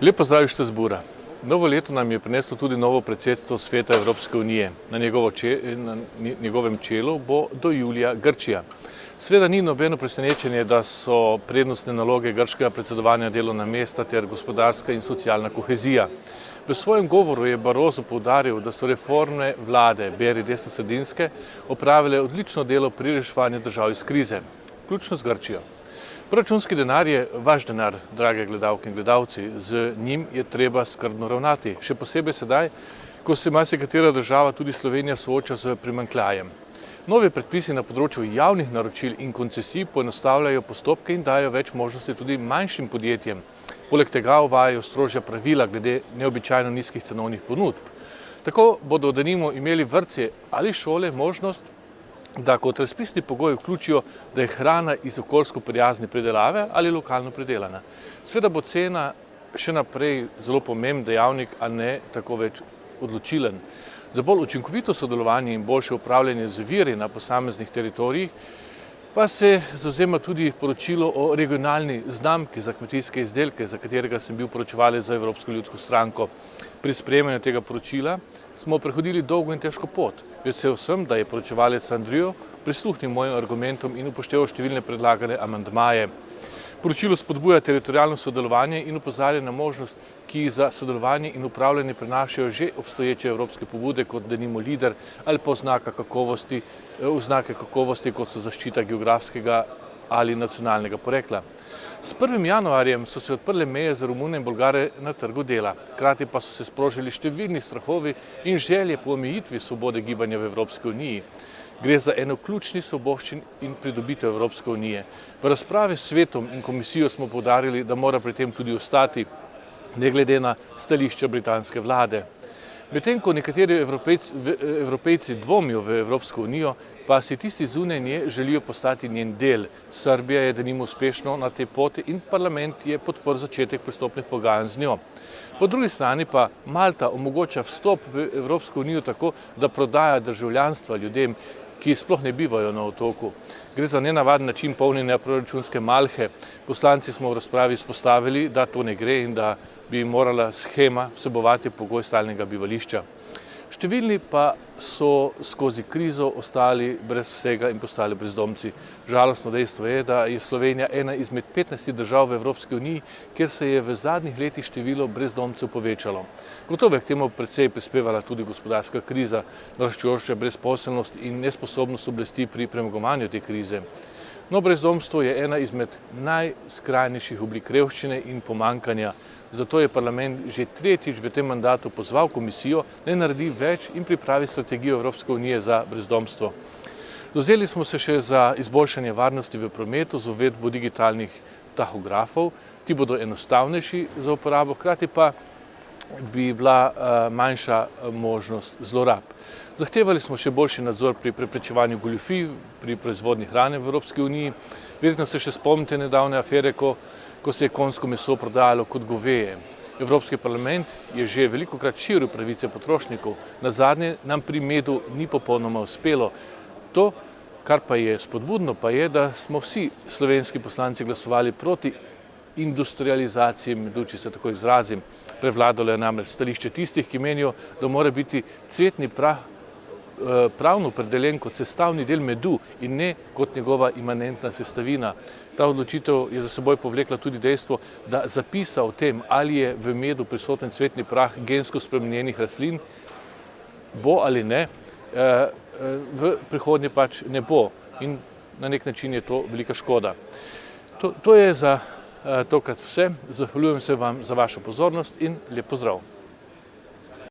Lep pozdrav iz Strasbourga. Novo leto nam je prineslo tudi novo predsedstvo Sveta Evropske unije. Na njegovem čelu bo do julija Grčija. Seveda ni nobeno presenečenje, da so prednostne naloge grškega predsedovanja delovna mesta ter gospodarska in socialna kohezija. V svojem govoru je Barroso poudaril, da so reformne vlade, beri desnosredinske, opravile odlično delo pri reševanju držav iz krize, vključno z Grčijo. Proračunski denar je vaš denar, drage gledalke in gledalci, z njim je treba skrbno ravnati, še posebej sedaj, ko se marsikatera država, tudi Slovenija, sooča z primanjkljajem. Novi predpisi na področju javnih naročil in koncesij poenostavljajo postopke in dajo več možnosti tudi manjšim podjetjem. Poleg tega uvajajo strožja pravila glede neobičajno nizkih cenovnih ponudb. Tako bodo denimo imeli vrtci ali šole možnost, da kot razpisni pogoj vključijo, da je hrana iz okoljsko prijazne pridelave ali lokalno pridelana. Seveda bo cena še naprej zelo pomemben dejavnik, a ne tako več odločilen. Za bolj učinkovito sodelovanje in boljše upravljanje z viri na posameznih teritorijih pa se zavzema tudi poročilo o regionalni znamki za kmetijske izdelke, za katerega sem bil poročevalec za Evropsko ljudsko stranko. Pri sprejemanju tega poročila smo prehodili dolgo in težko pot. Vesel sem, da je poročevalec Andrijo prisluhnil mojim argumentom in upošteval številne predlagane amandmaje. Poročilo spodbuja teritorialno sodelovanje in opozarja na možnost, ki za sodelovanje in upravljanje prinašajo že obstoječe evropske pobude, kot denimo LEADER ali pa oznake kakovosti, kot so zaščita geografskega ali nacionalnega porekla. S 1. januarjem so se odprle meje za Romune in Bolgare na trgu dela. Hkrati pa so se sprožili številni strahovi in želje po omejitvi svobode gibanja v Evropski uniji. Gre za eno ključnih svoboščin in pridobitev Evropske unije. V razpravi s svetom in komisijo smo poudarili, da mora pri tem tudi ostati, ne glede na stališče britanske vlade. Medtem ko nekateri Evropejci dvomijo v Evropsko unijo, pa si tisti zunaj nje želijo postati njen del. Srbija je denimo uspešno na tej poti in parlament je podprl začetek pristopnih pogajanj z njo. Po drugi strani pa Malta omogoča vstop v Evropsko unijo tako, da prodaja državljanstva ljudem, ki sploh ne bivajo na otoku. Gre za nenavaden način polnjenja proračunske malhe. Poslanci smo v razpravi izpostavili, da to ne gre in da bi morala shema vsebovati pogoj stalnega bivališča. Številni pa so skozi krizo ostali brez vsega in postali brezdomci. Žalostno dejstvo je, da je Slovenija ena izmed 15 držav v Evropski uniji, kjer se je v zadnjih letih število brezdomcev povečalo. Gotovo je k temu precej prispevala tudi gospodarska kriza, naraščajoča brezposelnost in nesposobnost oblasti pri premagovanju te krize. No, brezdomstvo je ena izmed najskrajnejših oblik revščine in pomanjkanja. Zato je parlament že tretjič v tem mandatu pozval komisijo, naj naredi več in pripravi strategijo Evropske unije za brezdomstvo. Zavzeli smo se še za izboljšanje varnosti v prometu z uvedbo digitalnih tahografov. Ti bodo enostavnejši za uporabo, hkrati pa bi bila manjša možnost zlorab. Zahtevali smo še boljši nadzor pri preprečevanju goljufij pri proizvodnji hrane v Evropski uniji. Verjetno se še spomnite nedavne afere, ko se je konjsko meso prodajalo kot goveje. Evropski parlament je že velikokrat širil pravice potrošnikov. Nazadnje nam pri medu ni popolnoma uspelo. To, kar pa je spodbudno, pa je, da smo vsi slovenski poslanci glasovali proti industrializaciji medu, če se tako izrazim. Prevladalo je namreč stališče tistih, ki menijo, da mora biti cvetni prah pravno opredeljen kot sestavni del medu in ne kot njegova imanentna sestavina. Ta odločitev je za seboj povlekla tudi dejstvo, da zapisa o tem, ali je v medu prisoten cvetni prah gensko spremenjenih rastlin, bo ali ne, v prihodnje pač ne bo. In na nek način je to velika škoda. To je za tokrat vse. Zahvaljujem se vam za vašo pozornost in lep pozdrav.